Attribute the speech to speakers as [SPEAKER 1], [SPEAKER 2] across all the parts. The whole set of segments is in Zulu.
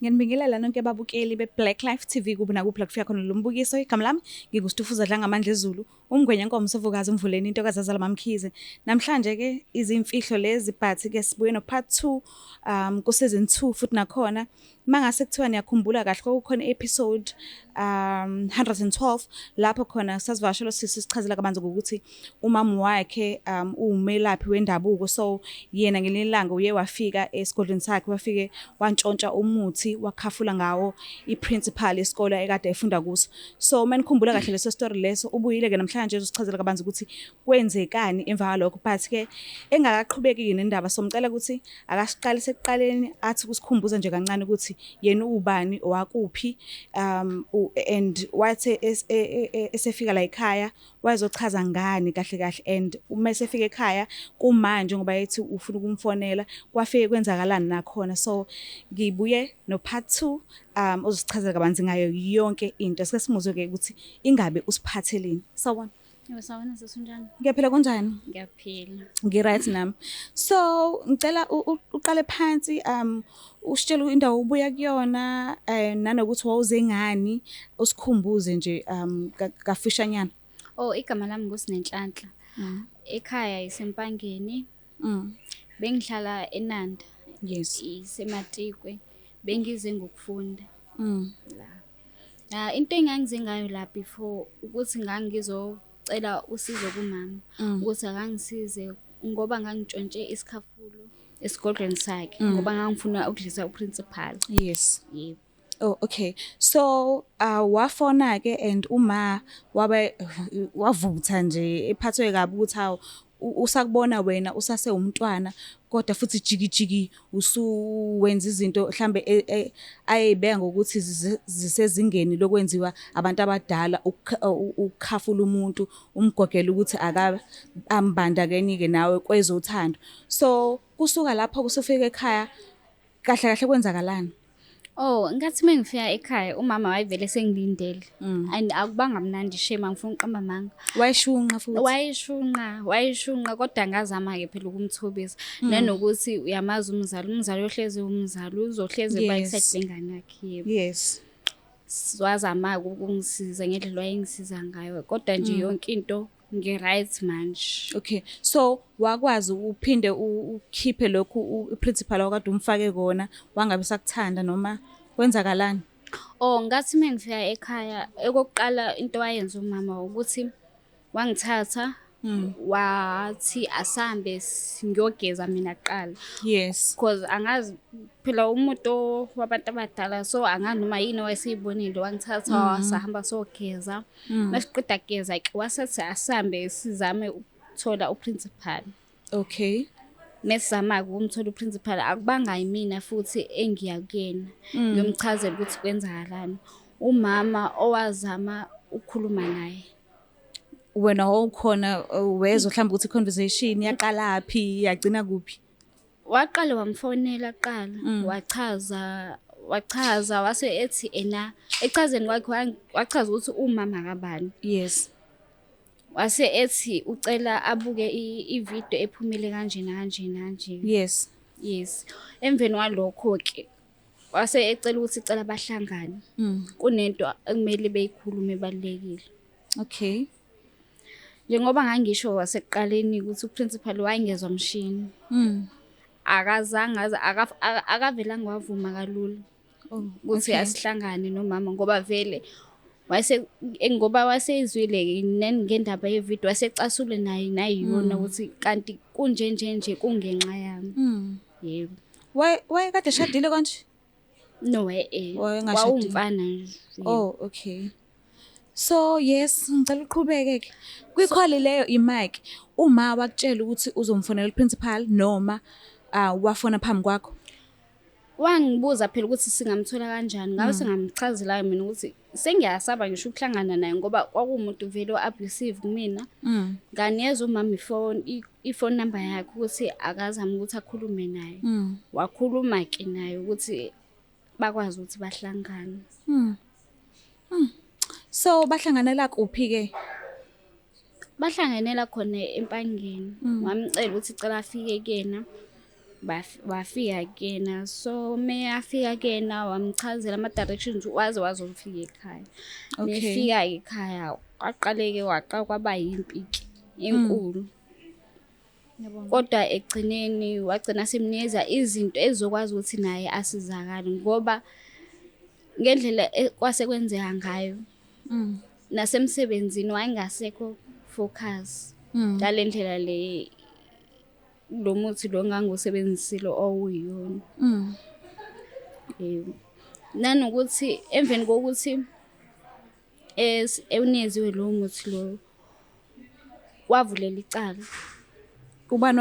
[SPEAKER 1] Ngiyanibingelela nonke ababukeli be-Black Life TV kubo nakuphi la kufika khona lo mbukiso. Igama lami nginguStufuza Dlangamandla Zulu, umngwenya nkomo sovukazi umvuleni intokazi yazala mamkhize. Namhlanje-ke izimfihlo lezi but-ke sibuye no-part 2 ku-season 2 futhi nakhona mangase kuthiwa niyakhumbula kahle kwakukhona i-episode 112 lapho khona sasivakashela sichazela kabanzi ngokuthi umama wakhe uwumelaphi wendabuko, so yena ngelinye ilanga uye wafika esigodlweni sakhe, wafike wantshontsha umuthi wakhafula ngawo i-principal yesikole ekade efunda kuso. So manikhumbula kahle leso story leso, ubuyile-ke namhlanje uzosichazela kabanzi ukuthi kwenzekani emva kwalokho, but-ke engakaqhubeki-ke nendaba, so ngicela ukuthi akasiqale sekuqaleni athi kusikhumbuza nje kancane ukuthi yena ubani, owakuphi, and wathi esefika la ekhaya wazochaza ngani kahle kahle, and uma esefika ekhaya kumanje ngoba yethi ufuna ukumfonela kwafike kwenzakalani nakhona. So ngibuye no part 2 uzosichazela kabanzi ngayo yonke into. Sike simuzwe-ke ukuthi ingabe usiphatheleni. Sawubona.
[SPEAKER 2] Sawubona sisi, unjani?
[SPEAKER 1] Ngiyaphila, kunjani?
[SPEAKER 2] Ngiyaphila.
[SPEAKER 1] Ngi-right nami. So ngicela uqale phansi usitshela indawo ubuya kuyona nanokuthi wawuze ngani, usikhumbuze nje kafishanyana.
[SPEAKER 2] Oh, igama lami nguSinenhlanhla. Ekhaya isempangeni. Bengihlala eNanda.
[SPEAKER 1] Yes.
[SPEAKER 2] Isematikwe. Bengize ngokufunda. La. Into engangize ngayo la before ukuthi ngangizocela usizo kumama ukuthi akangisize ngoba ngangitshontshe isikhafulo esigodlweni sakhe ngoba ngangifuna ukudlisa uprincipal.
[SPEAKER 1] Yes.
[SPEAKER 2] Yebo.
[SPEAKER 1] Oh, okay. So wafona-ke and uma wavutha nje ephathwe kabi ukuthi hawu usakubona wena usase umntwana kodwa futhi jikijiki usuwenza izinto mhlambe ayebeka ngokuthi zisezingeni lokwenziwa abantu abadala, ukukhafula umuntu, umgogela ukuthi ambandakanye-ke nawe kwezothando. So kusuka lapho kusufika ekhaya kahle kahle kwenzakalani?
[SPEAKER 2] Oh, ngathi mengifika ekhaya umama wayevele sengilindele and akubanga mnandi shema ngifuna uqamba manga.
[SPEAKER 1] Wayishunqa futhi.
[SPEAKER 2] Wayishunqa kodwa ngazama-ke phela ukumthobisa. Nanokuthi uyamazi umzali ohlezi umzali uzohlezi by-side bengane yakhe.
[SPEAKER 1] Yes.
[SPEAKER 2] Wazama-ke ukungisiza ngendlela wayengisiza ngayo kodwa nje yonke into ngi-right manje.
[SPEAKER 1] Okay. So wakwazi uphinde ukhiphe lokhu uprincipal wakade umfake kona wangabe sakuthanda noma kwenzakalani?
[SPEAKER 2] Oh, ngathi mengifika ekhaya ekokuqala into wayenza umama ukuthi wangithatha wathi asambe ngiyogeza mina kuqala.
[SPEAKER 1] Yes.
[SPEAKER 2] Because angazi phela umuntu wabantu abadala, so angazi noma yini wayesiyibonile, wangithatha wasahamba sogeza. Masiqeda kugeza ke wasethi asambe sizame ukuthola uprincipal.
[SPEAKER 1] Okay.
[SPEAKER 2] Mesizama-ke ukumthola uprincipal akubanga yimina futhi engiya kuyena ngiyomchazela ukuthi kwenzakalani. Umama owazama ukukhuluma naye.
[SPEAKER 1] Wena wawukhona wezwa mhlawumbe ukuthi i-conversation yaqalaphi yagcina kuphi?
[SPEAKER 2] Waqala wamfonela kuqala wachaza wase ethi echazeni kwakhe wachaza ukuthi umama kabani.
[SPEAKER 1] Yes.
[SPEAKER 2] Wase ethi ucela abuke i-video ephumile kanjena.
[SPEAKER 1] Yes.
[SPEAKER 2] Yes. Emveni walokho-ke wase ecela ukuthi icela bahlangane. Kunento ekumele beyikhulume ebalulekile.
[SPEAKER 1] Okay.
[SPEAKER 2] Njengoba ngangisho wasekuqaleni ukuthi uprincipal wayengezwa mshini. Akazange akavelanga wavuma kalula ukuthi asihlangane nomama ngoba vele ngoba waseyizwile ngendaba yevideo wasecasule naye yona ukuthi kanti kunje kungenxa yami. Yebo.
[SPEAKER 1] Wayekade eshadile konje?
[SPEAKER 2] No, wawumfana nje.
[SPEAKER 1] Oh, okay. So yes, ngicela uqhubeke-ke. Kwikholi leyo i-mic, uma wakutshela ukuthi uzomfonela uprincipal noma wafona phambi kwakho?
[SPEAKER 2] Wangibuza phela ukuthi singamthola kanjani. Ngabe sengamchazela mina ukuthi sengiyasaba ngisho ukuhlangana naye ngoba kwakumuntu vele abusive kumina. Nganiyeza umama ifone number yakhe ukuthi akazama ukuthi akhulume naye. Wakhuluma-ke naye ukuthi bakwazi ukuthi bahlangane.
[SPEAKER 1] So bahlanganela kuphi-ke?
[SPEAKER 2] Bahlanganela khona empangeni. Wamcela ukuthi cela afike kuyena wafika kuyena. So afika kuyena wamchazela ama-directions waze wazofika ekhaya.
[SPEAKER 1] Okay.
[SPEAKER 2] Mefika ekhaya waqala kwaba yimpiki enkulu. Kodwa egcineni wagcina semnikeza izinto ezokwazi ukuthi naye asizakale ngoba ngendlela kwase kwenzeka ngayo nasemsebenzini wayengasekho focus ngale ndlela le lo muthi lo ngangiwusebenzisile owuyona. Nanokuthi emveni kokuthi ewuniyeziwe lo muthi lo wavulela icala.
[SPEAKER 1] Ubani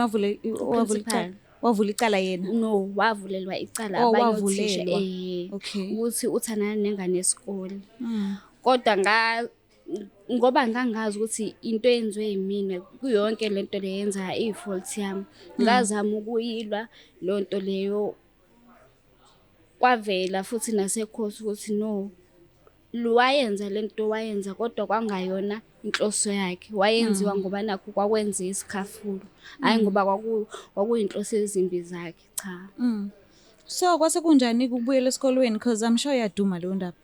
[SPEAKER 1] wavula icala yena?
[SPEAKER 2] No, wavulelwa icala abanye othisha ukuthi uthandana nengane yesikole. Kodwa ngoba ngangazi ukuthi into eyenziwe yimina kuyonke lento le yenza i-fault yami. Ngazama ukuyilwa leyo nto leyo kwavela futhi nasekhosi ukuthi no, wayenza lento wayenza kodwa kwangayona inhloso yakhe. Wayenziwa ngoba nakho kwakwenza isikhafulo, hayi ngoba kwakuyinhloso ezimbi zakhe, cha.
[SPEAKER 1] So kwase kunjani ukubuyela esikolweni because I'm sure yaduma leyo ndaba?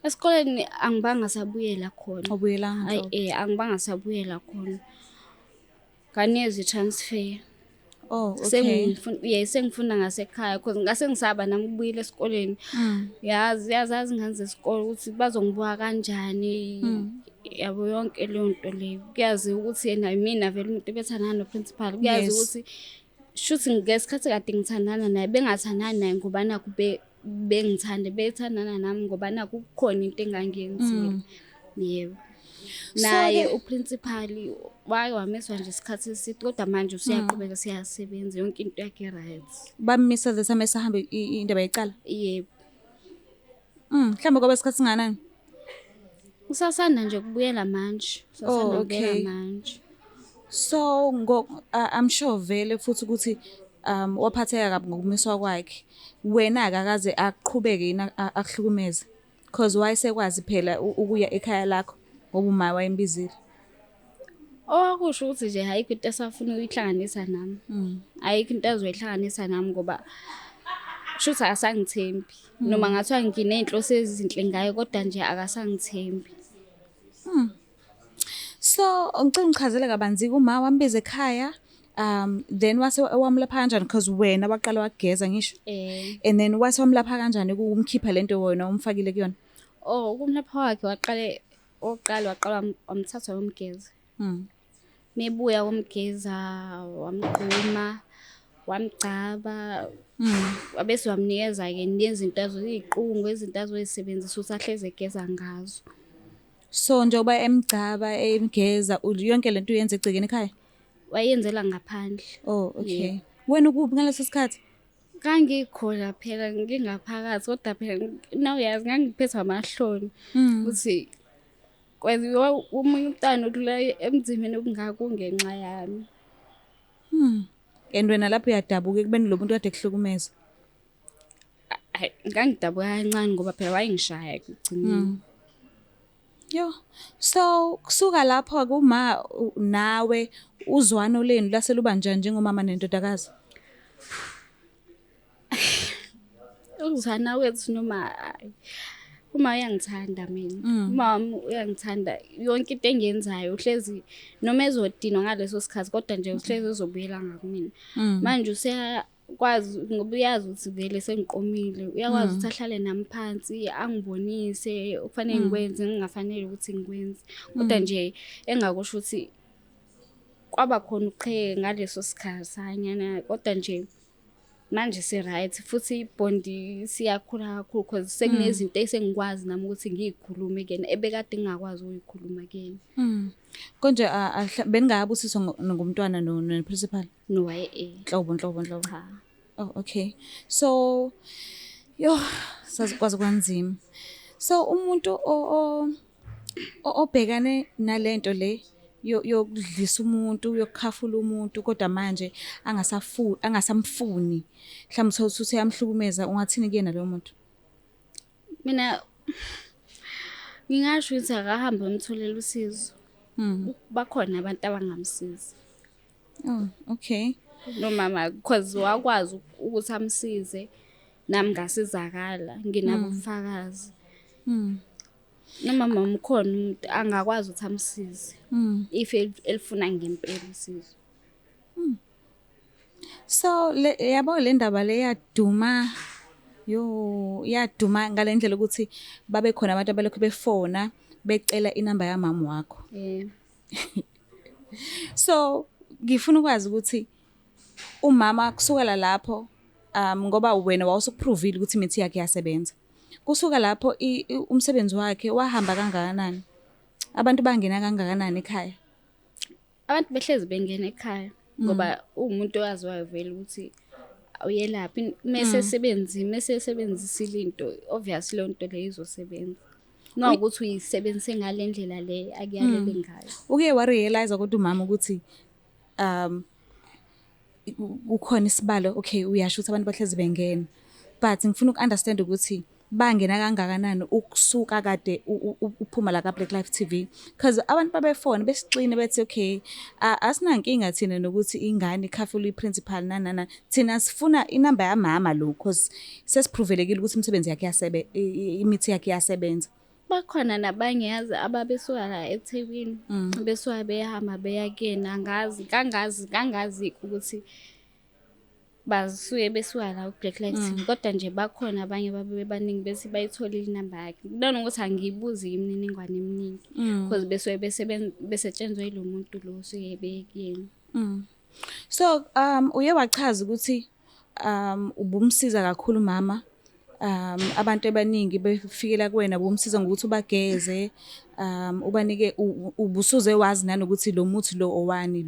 [SPEAKER 2] Esikoleni angibanga sabuyela khona.
[SPEAKER 1] Awubuyelanga nhlobo?
[SPEAKER 2] Angibanga sabuyela khona. Kaniyeza i-transfer.
[SPEAKER 1] Oh, okay.
[SPEAKER 2] Sengifunda ngasekhaya because ngase ngisaba nami ukubuyela esikoleni. Yazazi ingane zesikole ukuthi bazongibuka kanjani. Yabo yonke leyo nto leyo. Kuyazi ukuthi yena mina vele umuntu ebethandana no-principal. Kuyazi ukuthi shuthi ngesikhathi kade ngithandana naye bengathandani naye ngoba nakho bengithanda bethandana nami ngoba nakho kukhona into engangiyenzile. Yebo. Naye uprincipal wameswa nje isikhathi eside kodwa manje usiyaqhubeka siyasebenza yonke into yakhe right.
[SPEAKER 1] Bamisa zesame sahambe indaba yecala?
[SPEAKER 2] Yebo.
[SPEAKER 1] Mhlambe kwaba isikhathi singanani?
[SPEAKER 2] Usasanda nje kubuyela manje.
[SPEAKER 1] Okay.
[SPEAKER 2] Manje.
[SPEAKER 1] So I'm sure vele futhi ukuthi waphatheka kabi ngokumiswa kwakhe. Wena akaze aqhubeke yini akuhlukumeze because wayesekwazi phela ukuya ekhaya lakho ngoba umaye wayembizile.
[SPEAKER 2] Okusho ukuthi nje ayikho into esafuna ukuyihlanganisa nami. Ayikho into azoyihlanganisa nami ngoba shuthi akasangithembi. Noma ngathiwa nginey'nhloso ezinhle ngayo kodwa nje akasangithembi.
[SPEAKER 1] So ngicela ngichazele kabanzi uma wambiza ekhaya then wase wamlapha kanjani because wena waqala wageza ngisho? And then wase wamlapha kanjani ukumkhipha lento wena umfakile kuyona?
[SPEAKER 2] Kumlapha wakhe waqala wamthatha wamgeza. Mebuya wamgeza wamgquma wamgcaba wabese wamnikeza-ke nezinto iziqungu ezinto azoyisebenzisa ukuthi ahlezi egeza ngazo.
[SPEAKER 1] So njengoba emgcaba emgeza yonke lento uyenza egcekeni ekhaya?
[SPEAKER 2] Wayenzela ngaphandle.
[SPEAKER 1] Oh, okay. Wena ukuphi ngaleso sikhathi?
[SPEAKER 2] Ngangikhona phela ngingaphakathi kodwa phela nawuyazi ngangiphethwe amahloni ukuthi kwenziwa umunye umntwana odlula emzimeni obungaka kungenxa yami.
[SPEAKER 1] And wena lapho uyadabuka ekubeni lo muntu kade kuhlukumeza?
[SPEAKER 2] Ngangidabuka kancane ngoba phela wayengishaya ekugcineni.
[SPEAKER 1] Yo, so kusuka lapho kuma nawe uzwano lenu lase luba njani njengomama nendodakazi?
[SPEAKER 2] Uzwana wethu noma uma uyangithanda mina. Mama uyangithanda yonke into engiyenzayo uhlezi noma ezodinwa ngaleso sikhathi kodwa nje uhlezi uzobuyela ngakumina. Manje useyakwazi ngoba uyazi ukuthi vele sengiqomile. Uyakwazi ukuthi ahlale nami phansi angibonise okufanele ngikwenze ngingafanele ukuthi ngikwenze. Kodwa nje engakusho ukuthi kwaba khona uqheke ngaleso sikhathi sanyana kodwa nje manje si-right futhi ibhondi siyakhula kakhulu because sekunezinto esengikwazi nami ukuthi ngiyikhulume kuyena ebekade ngingakwazi ukuyikhuluma kuyena.
[SPEAKER 1] Konje beningabusiswa ngumntwana no-principal?
[SPEAKER 2] No,
[SPEAKER 1] Nhlobo. Cha. Oh, okay. So sazikwazi kwanzima. So umuntu obhekane nalento le yokudlisa umuntu yokukhafula umuntu kodwa manje angasamfuni mhlawumbe uthi uyamhlukumeza ungathini kuyena lo muntu?
[SPEAKER 2] Mina ngingasho ukuthi akahambe umtholela usizo. Bakhona abantu abangamsiza.
[SPEAKER 1] Oh, okay.
[SPEAKER 2] nomama because wakwazi ukuthi amsize nami ngasizakala nginabo ubufakazi. Nomama umkhona umuntu angakwazi ukuthi amsize if elifuna ngempela usizo.
[SPEAKER 1] So yabo le ndaba le yaduma ngalendlela ukuthi babe khona abantu abalokhu befona becela inamba yamama wakho. So ngifuna ukwazi ukuthi umama kusukela lapho ngoba wena wawusupruvile ukuthi imithi yakhe yasebenza. Kusuka lapho umsebenzi wakhe wahamba kangakanani? Abantu bangena kangakanani ekhaya?
[SPEAKER 2] Abantu behlezi bengena ekhaya ngoba umuntu owaziwayo vele ukuthi uyelaphi mase sebenzisile into obviously le nto le izosebenza. Ngokuthi uyisebenzise ngalendlela le akuyalele ngayo. Uke
[SPEAKER 1] warealize ukuthi umama ukuthi ukhona isibalo okay uyasho ukuthi abantu bahlezi bengena but ngifuna ukunderstand ukuthi bangena kangakanani ukusuka kade uphuma la ka Black Life TV because abantu babefona besicine bethi okay asinankinga thina nokuthi ingane ikhafula iprincipal nana thina sifuna inamba yamama lo because sesiprovelekile ukuthi imisebenzi yakhe imithi yakhe yasebenza.
[SPEAKER 2] Bakhona nabanye yazi ababesuka la eThekwini besuka behamba beyakena kangazi ukuthi basuye besuka la Black Life TV kodwa nje bakhona abanye babebaningi bese bayitholile inamba yakhe. Kudona ukuthi angiyibuzi imininingwane eminingi because besuye besetshenzwe lo muntu lo suye bekuyena.
[SPEAKER 1] So uye wachaza ukuthi ubumsiza kakhulu mama. Abantu abaningi befikela kuwena bomsiza ngokuthi ubageze ubanike ubusuze wazi nanokuthi lo muthi lo owani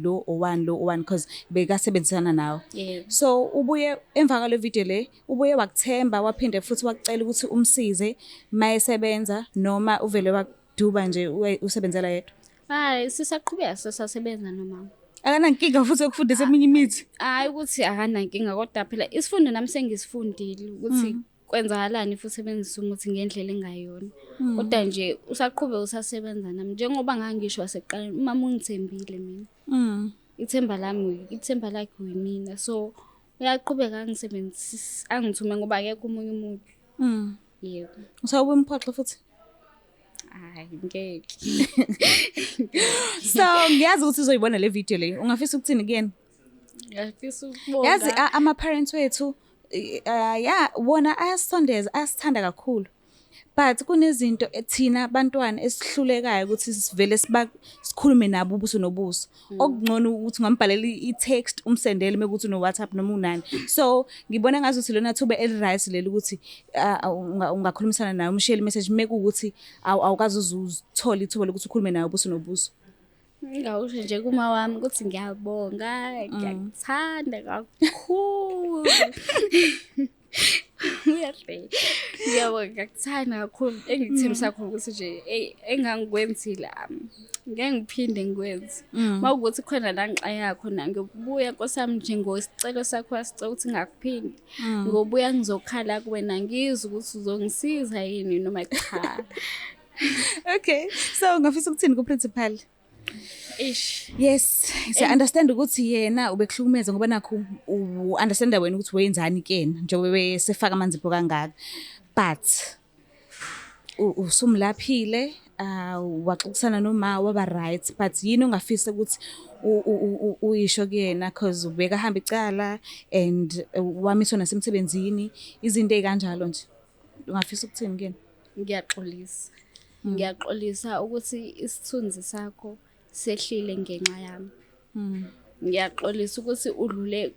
[SPEAKER 1] because bekasebenzisana nawe. So ubuye emva kwale video le ubuye wakuthemba waphinde futhi wakucela ukuthi umsize mayesebenza noma uvele wakuduba nje usebenzela yedwa.
[SPEAKER 2] Hayi sisaqhubeka sasebenza nomama.
[SPEAKER 1] Akanankinga futhi ukufundisa eminye imithi.
[SPEAKER 2] Hayi ukuthi akanankinga kodwa phela isifundo nami sengisifundile ukuthi kwenzakalani futhi sebenzisa umuthi ngendlela engayona. Kodwa nje usaqhubeka usasebenza nami njengoba ngangisho waseqaleni umama ungithembile mina. Ithemba lakhe uyimina so uyaqhubeka angisebenzisa angithume ngoba akekho umunye umuntu. Yebo.
[SPEAKER 1] Usawube umphoxo futhi?
[SPEAKER 2] Hayi ngeke.
[SPEAKER 1] So ngiyazi ukuthi uzoyibona le video le ungafisa ukuthini kuyena?
[SPEAKER 2] Ngiyafisa ukubonga.
[SPEAKER 1] Yazi ama parents wethu wona ayasondeza ayasithanda kakhulu but kunezinto ethina abantwana esihlulekayo ukuthi sivele sikhulume nabo ubuso nobuso okungcono ukuthi ngambhalela i-text umsendele mekuthi no WhatsApp noma unani. So ngibona ngazi ukuthi lona thuba eliright leli ukuthi ungakhulumisana naye umshare message mekuthi awukazi uzuthola ithuba lokuthi ukhulume naye ubuso nobuso.
[SPEAKER 2] Ngawusho nje kuma wami ukuthi ngiyabonga ngiyakuthanda kakhulu. Ngiyabonga ngikuthanda kakhulu engikuthembisa khona ukuthi nje engangikwenzile ngeke ngiphinde ngikwenze. Mawukuthi khona la nqa yakho na ngiyobuya nkosami nje ngosicelo sakho wasicela ukuthi ngakuphindi. Ngobuya ngizokhala kuwena ngizwe ukuthi uzongisiza yini noma cha.
[SPEAKER 1] Okay so ngafisa ukuthini ku principal? Yes, so understand ukuthi yena ubekuhlukumeza ngoba nakho understand wena ukuthi wenzani kena njengoba sefaka amanzi pho kangaka but usumlaphile waxoxisana noma waba right but yini ongafisa ukuthi uyisho kuyena because ubeka hamba icala and wamiswa nasemsebenzini izinto ezikanjalo nje ungafisa ukuthini kuyena?
[SPEAKER 2] Ngiyaxolisa ukuthi isithunzi sakho sehlile ngenxa yami. Ngiyaxolisa ukuthi udlule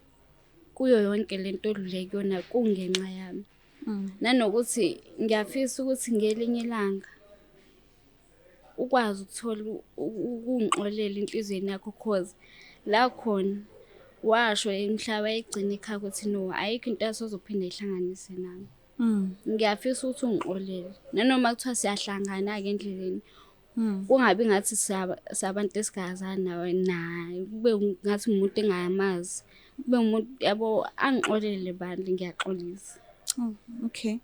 [SPEAKER 2] kuyo yonke lento odlule kuyona kungenxa yami. Nanokuthi ngiyafisa ukuthi ngelinye ilanga ukwazi ukuthola ukungixolela inhlizweni yakho cause la khona washo emhlaba egcina ekhaya ukuthi no ayikho into asozophinda ihlanganise nami. Ngiyafisa ukuthi ungixolele nanoma kuthiwa siyahlangana ke endleleni kungabi ngathi sabantu esigazana nawe naye kube ngathi umuntu engayamazi kube umuntu yabo angixolele bandla ngiyaxolisa.
[SPEAKER 1] Okay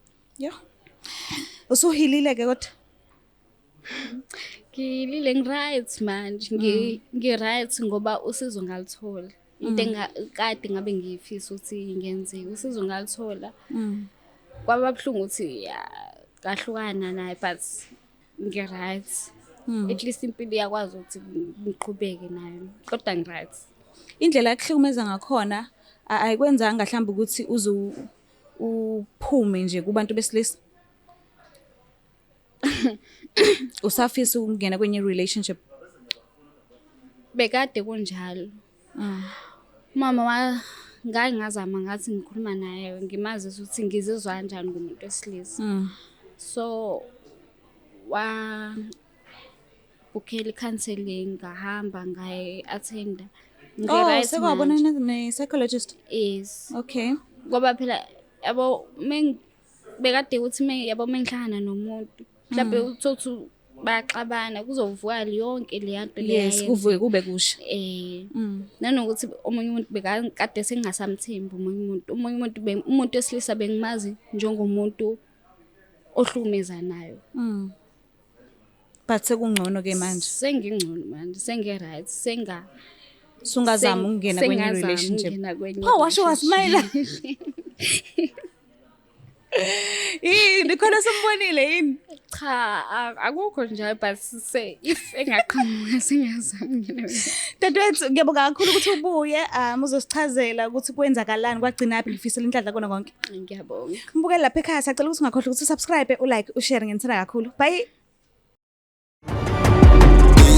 [SPEAKER 1] usuhilile ke kodwa?
[SPEAKER 2] Ngilile ngiright manje ngi right ngoba usizo ngalithola. into kade ngabe ngiyifisa ukuthi ngenzeke usizo ngalithola kwaba buhlungu ukuthi kahlukana naye but ngi-right at least impilo iyakwazi ukuthi ngiqhubeke nayo kodwa ngi-right.
[SPEAKER 1] Indlela ekuhlukumeza ngakhona ayikwenzanga mhlawumbe ukuthi uphume nje kubantu besilisa. Usafisa ukungena kwenye relationship?
[SPEAKER 2] Bekade kunjalo. Mama ngazama ngathi ngikhuluma naye ngimazisa ukuthi ngizizwa kanjani ngumuntu wesilisa. So bukhela i-counselling ngahamba ngayi-attenda.
[SPEAKER 1] Oh, sekwabona ne-psychologist?
[SPEAKER 2] Yes.
[SPEAKER 1] Okay.
[SPEAKER 2] Ngoba phela yabo bekade ukuthi yabo mengihlangana nomuntu mhlawumbe uthothi baxabana kuzovuka yonke le yanto le.
[SPEAKER 1] Yes, kuvuke kube kusha.
[SPEAKER 2] Nanokuthi omunye umuntu bekade sengingasamthembi umuntu wesilisa bengimazi njengomuntu ohlukumezanayo.
[SPEAKER 1] But sekungcono ke manje?
[SPEAKER 2] Sengingcono manje, sengi-right,
[SPEAKER 1] sungazama ukungena kwenye relationship. Washo wasmayila. Yini khona simbonile yini?
[SPEAKER 2] Cha, akukho njalo but if engaqhamuka sengiyazama ukungena.
[SPEAKER 1] Dadewethu ngiyabonga kakhulu ukuthi ubuye uzosichazela ukuthi kwenzakalani kwagcina yaphi ngifisela inhlanhla kona konke.
[SPEAKER 2] Ngiyabonga.
[SPEAKER 1] Mbukela lapha ekhaya sicela ukuthi ungakhohlwa ukuthi subscribe, ulike, ushare ngenthanda kakhulu. Bye.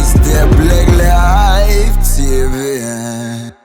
[SPEAKER 3] It's the Black Life TV.